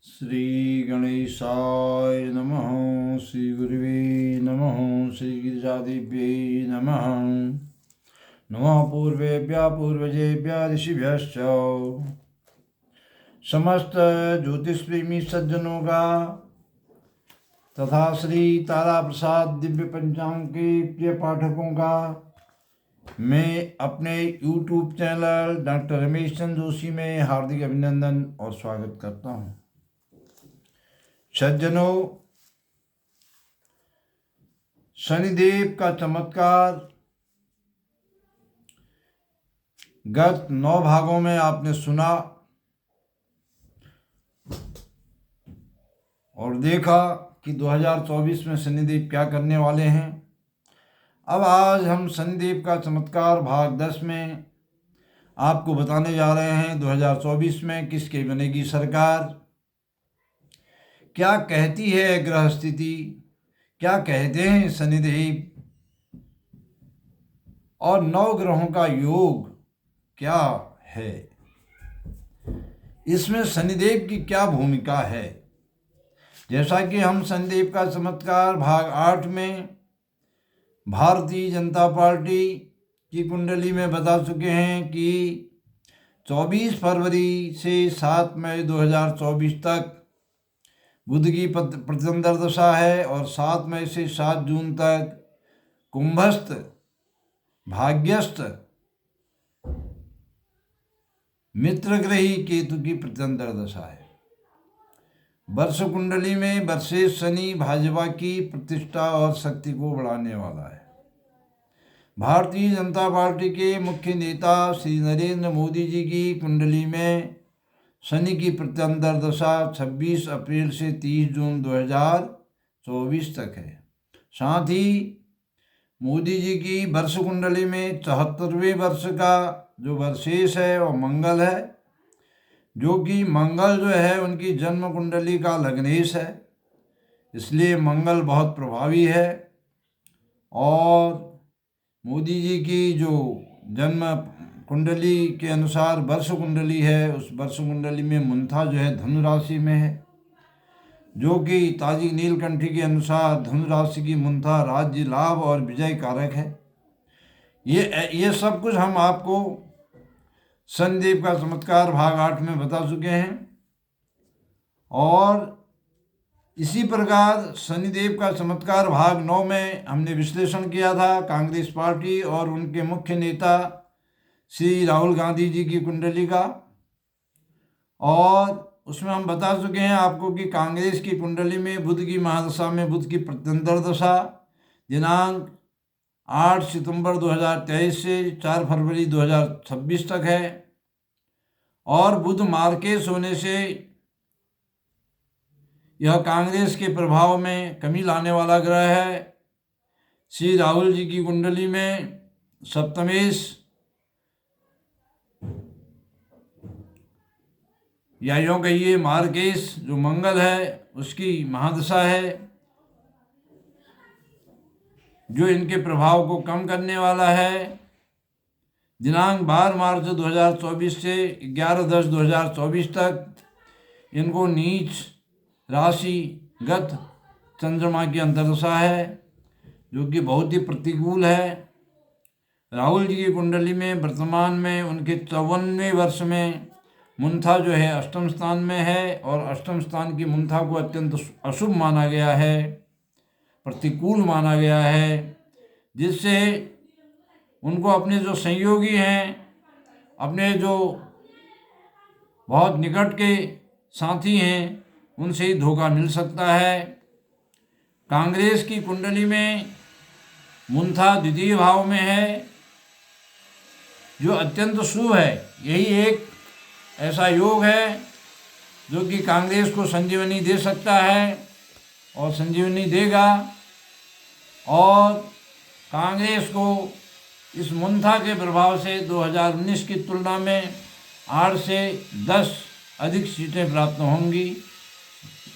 श्री गणेशाय नमः। श्री गुरुवे नमः। श्री गिरिजादिभ्यै नमः। नमः पूर्वेभ्यः पूर्वजेभ्यः ऋषिभ्यश्च। समस्त ज्योतिषप्रेमी सज्जनों का तथा श्री तारा प्रसाद दिव्य पंचांग के प्रिय पाठकों का मैं अपने YouTube channel doctor Ramesh Chandra Joshi में हार्दिक अभिनंदन और स्वागत करता हूँ। सज्जनों, शनिदेव का चमत्कार गत 9 भागों में आपने सुना और देखा कि 2024 में शनिदेव क्या करने वाले हैं। अब आज हम शनिदेव का चमत्कार भाग 10 में आपको बताने जा रहे हैं 2024 में किसकी बनेगी सरकार, क्या कहती है ग्रह स्थिति, क्या कहते हैं शनिदेव और 9 ग्रहों का योग क्या है, इसमें शनिदेव की क्या भूमिका है। जैसा कि हम शनिदेव का चमत्कार भाग 8 में भारतीय जनता पार्टी की कुंडली में बता चुके हैं कि 24 फरवरी से 7 मई 2024 तक बुध की प्रतिचंद्र दशा है और 7 मई से 7 जून तक कुंभस्थ भाग्यस्थ मित्रग्रही केतु की प्रतिचंद्र दशा है। वर्ष कुंडली में वर्षेश शनि भाजपा की प्रतिष्ठा और शक्ति को बढ़ाने वाला है। भारतीय जनता पार्टी के मुख्य नेता श्री नरेंद्र मोदी जी की कुंडली में शनि की प्रतिचंद्र दशा 26 अप्रैल से 30 जून 2024 तक है। साथ ही मोदी जी की वर्ष कुंडली में 74वें वर्ष का जो वर्षेश है वो मंगल है, जो कि मंगल जो है उनकी जन्म कुंडली का लग्नेश है, इसलिए मंगल बहुत प्रभावी है। और मोदी जी की जो जन्म कुंडली के अनुसार वर्ष कुंडली है, उस वर्ष कुंडली में मुंथा जो है धनु राशि में है, जो कि ताजी नीलकंठी के अनुसार धनु राशि की मुंथा राज्य लाभ और विजय कारक है। ये सब कुछ हम आपको शनिदेव का चमत्कार भाग 8 में बता चुके हैं। और इसी प्रकार शनिदेव का चमत्कार भाग 9 में हमने विश्लेषण किया था कांग्रेस पार्टी और उनके मुख्य नेता श्री राहुल गांधी जी की कुंडली का, और उसमें हम बता चुके हैं आपको कि कांग्रेस की कुंडली में बुध की महादशा में बुध की प्रतिचंद्र दशा दिनांक 8 सितंबर 2023 से 4 फरवरी 2026 तक है। और बुध मार्केश होने से यह कांग्रेस के प्रभाव में कमी लाने वाला ग्रह है। श्री राहुल जी की कुंडली में सप्तमेश या यूँ कहिए मार्केश जो मंगल है उसकी महादशा है, जो इनके प्रभाव को कम करने वाला है। दिनांक 12 मार्च 2024 से 11/10/2024 तक इनको नीच राशिगत चंद्रमा की अंतर्दशा है, जो कि बहुत ही प्रतिकूल है। राहुल जी की कुंडली में वर्तमान में उनके 54वें वर्ष में मुंथा जो है अष्टम स्थान में है, और अष्टम स्थान की मुंथा को अत्यंत अशुभ माना गया है, प्रतिकूल माना गया है, जिससे उनको अपने जो सहयोगी हैं, अपने जो बहुत निकट के साथी हैं, उनसे ही धोखा मिल सकता है। कांग्रेस की कुंडली में मुंथा द्वितीय भाव में है, जो अत्यंत शुभ है। यही एक ऐसा योग है जो कि कांग्रेस को संजीवनी दे सकता है और संजीवनी देगा, और कांग्रेस को इस मुंथा के प्रभाव से 2019 की तुलना में 8 से 10 अधिक सीटें प्राप्त होंगी।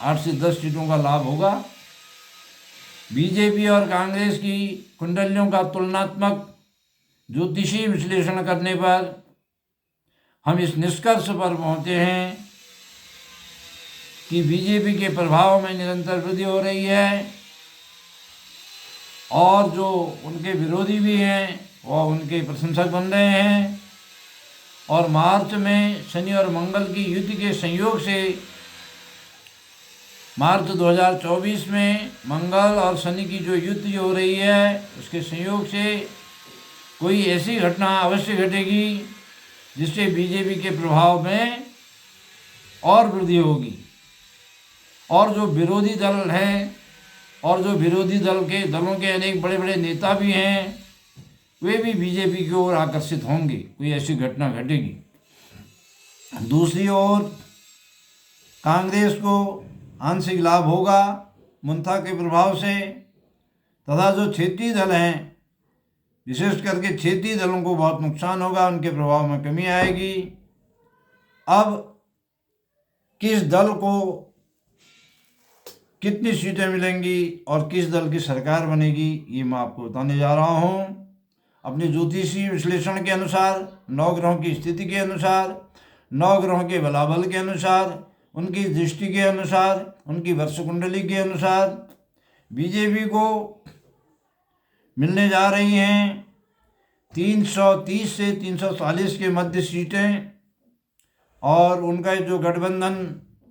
8 से 10 सीटों का लाभ होगा। बीजेपी और कांग्रेस की कुंडलियों का तुलनात्मक ज्योतिषीय विश्लेषण करने पर हम इस निष्कर्ष पर पहुँचे हैं कि बीजेपी के प्रभाव में निरंतर वृद्धि हो रही है और जो उनके विरोधी भी हैं वह उनके प्रशंसक बन रहे हैं। और मार्च में शनि और मंगल की युति के संयोग से मार्च 2024 में मंगल और शनि की जो युति हो रही है उसके संयोग से कोई ऐसी घटना अवश्य घटेगी जिससे बीजेपी के प्रभाव में और वृद्धि होगी। और जो विरोधी दल हैं और जो विरोधी दलों के अनेक बड़े बड़े नेता भी हैं वे भी बीजेपी की ओर आकर्षित होंगे, कोई ऐसी घटना घटेगी। दूसरी ओर कांग्रेस को आंशिक लाभ होगा मुंथा के प्रभाव से, तथा जो क्षेत्रीय दल हैं विशेष करके क्षेत्रीय दलों को बहुत नुकसान होगा, उनके प्रभाव में कमी आएगी। अब किस दल को कितनी सीटें मिलेंगी और किस दल की सरकार बनेगी ये मैं आपको बताने जा रहा हूँ। अपने ज्योतिषीय विश्लेषण के अनुसार, नौ ग्रहों की स्थिति के अनुसार, नौ ग्रहों के बलाबल के अनुसार, उनकी दृष्टि के अनुसार, उनकी वर्ष कुंडली के अनुसार बीजेपी को मिलने जा रही हैं 330 से 340 के मध्य सीटें, और उनका जो गठबंधन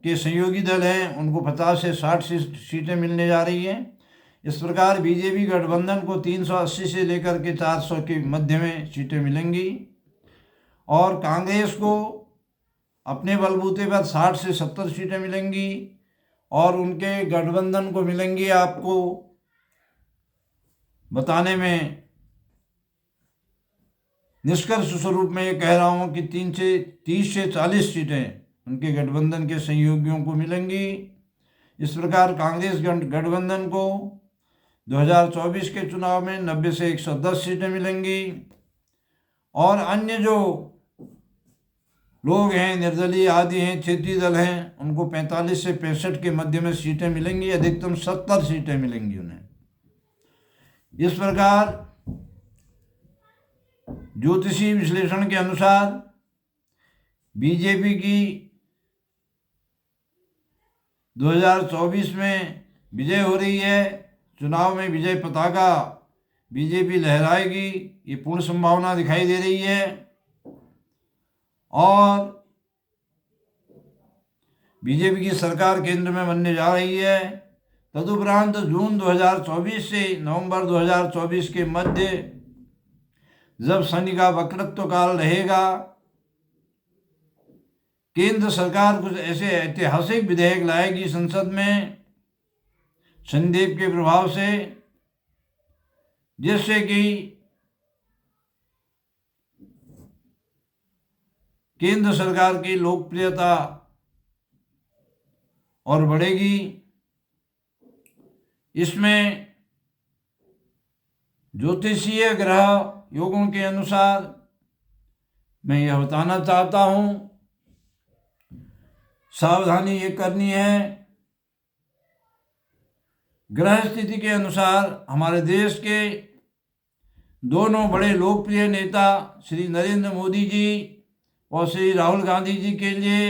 के सहयोगी दल हैं उनको 50 से 60 सीटें मिलने जा रही हैं। इस प्रकार बीजेपी गठबंधन को 380 से लेकर के 400 के मध्य में सीटें मिलेंगी और कांग्रेस को अपने बलबूते पर 60 से 70 सीटें मिलेंगी और उनके गठबंधन को मिलेंगी, आपको बताने में निष्कर्ष स्वरूप में ये कह रहा हूँ कि 30 से 40 सीटें उनके गठबंधन के सहयोगियों को मिलेंगी। इस प्रकार कांग्रेस गठबंधन को 2024 के चुनाव में 90 से 110 सीटें मिलेंगी और अन्य जो लोग हैं, निर्दलीय आदि हैं, क्षेत्रीय दल हैं, उनको 45 से 65 के मध्य में सीटें मिलेंगी, अधिकतम 70 सीटें मिलेंगी उन्हें। इस प्रकार ज्योतिषीय विश्लेषण के अनुसार बीजेपी की 2024 में विजय हो रही है। चुनाव में विजय पताका बीजेपी लहराएगी, ये पूर्ण संभावना दिखाई दे रही है। और बीजेपी की सरकार केंद्र में बनने जा रही है। तदुपरांत जून 2024 से नवंबर 2024 के मध्य जब शनि का वक्रत्व काल रहेगा, केंद्र सरकार कुछ ऐसे ऐतिहासिक विधेयक लाएगी संसद में शनिदेव के प्रभाव से, जिससे कि केंद्र सरकार की लोकप्रियता और बढ़ेगी। इसमें ज्योतिषीय ग्रह योगों के अनुसार मैं यह बताना चाहता हूँ, सावधानी ये करनी है। ग्रह स्थिति के अनुसार हमारे देश के दोनों बड़े लोकप्रिय नेता श्री नरेंद्र मोदी जी और श्री राहुल गांधी जी के लिए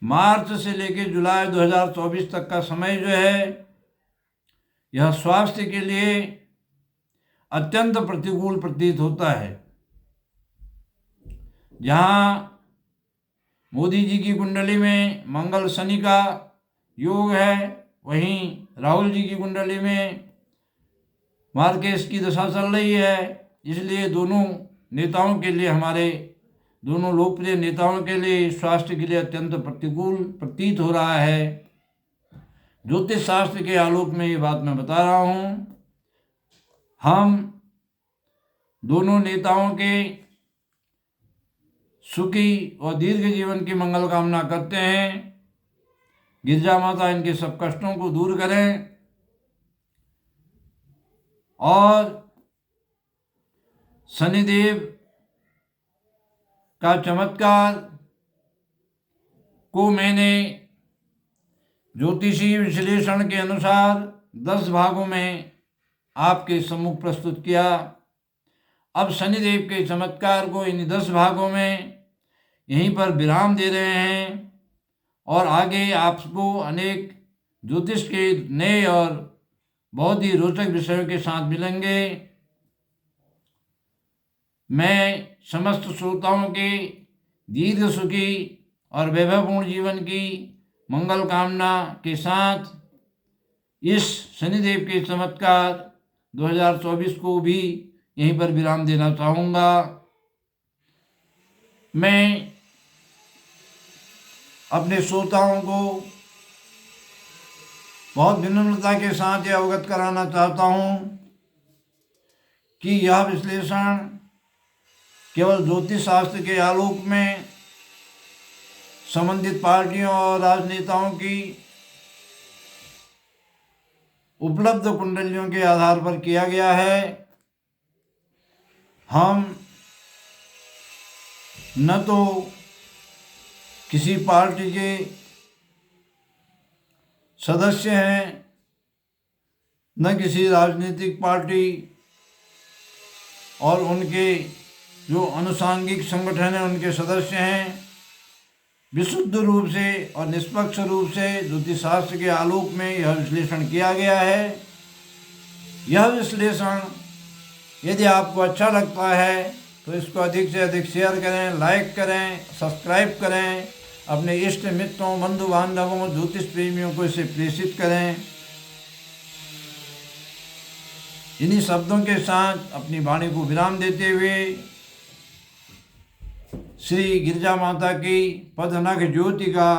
मार्च से लेकर जुलाई 2024 तक का समय जो है यह स्वास्थ्य के लिए अत्यंत प्रतिकूल प्रतीत होता है। जहाँ मोदी जी की कुंडली में मंगल शनि का योग है, वहीं राहुल जी की कुंडली में मार्केश की दशा चल रही है। इसलिए दोनों नेताओं के लिए, हमारे दोनों लोकप्रिय नेताओं के लिए स्वास्थ्य के लिए अत्यंत प्रतिकूल प्रतीत हो रहा है। ज्योतिष शास्त्र के आलोक में ये बात मैं बता रहा हूँ। हम दोनों नेताओं के सुखी और दीर्घ जीवन की मंगल कामना करते हैं। गिरजा माता इनके सब कष्टों को दूर करें और शनिदेव का चमत्कार को मैंने ज्योतिषीय विश्लेषण के अनुसार 10 भागों में आपके सम्मुख प्रस्तुत किया। अब शनिदेव के चमत्कार को इन 10 भागों में यहीं पर विराम दे रहे हैं और आगे आपको अनेक ज्योतिष के नए और बहुत ही रोचक विषयों के साथ मिलेंगे। मैं समस्त श्रोताओं के दीर्घ सुखी और वैभवपूर्ण जीवन की मंगल कामना के साथ इस शनिदेव के चमत्कार 2024 को भी यहीं पर विराम देना चाहूँगा। मैं अपने श्रोताओं को बहुत विनम्रता के साथ यह अवगत कराना चाहता हूँ कि यह विश्लेषण केवल ज्योतिष शास्त्र के आलोक में संबंधित पार्टियों और राजनेताओं की उपलब्ध कुंडलियों के आधार पर किया गया है। हम न तो किसी पार्टी के सदस्य हैं, न किसी राजनीतिक पार्टी और उनके जो अनुषांगिक संगठन हैं उनके सदस्य हैं। विशुद्ध रूप से और निष्पक्ष रूप से ज्योतिष शास्त्र के आलोक में यह विश्लेषण किया गया है। यह विश्लेषण यदि आपको अच्छा लगता है तो इसको अधिक से अधिक शेयर करें, लाइक करें, सब्सक्राइब करें, अपने इष्ट मित्रों, बंधु बांधवों, ज्योतिष प्रेमियों को इसे प्रेषित करें। इन्हीं शब्दों के साथ अपनी वाणी को विराम देते हुए श्री गिरिजा माता की पदनख ज्योति का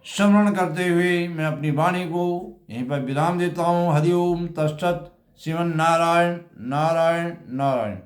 स्मरण करते हुए मैं अपनी वाणी को यहीं पर विराम देता हूँ। हरि ओम तत्सत। श्रीमन नारायण नारायण नारायण।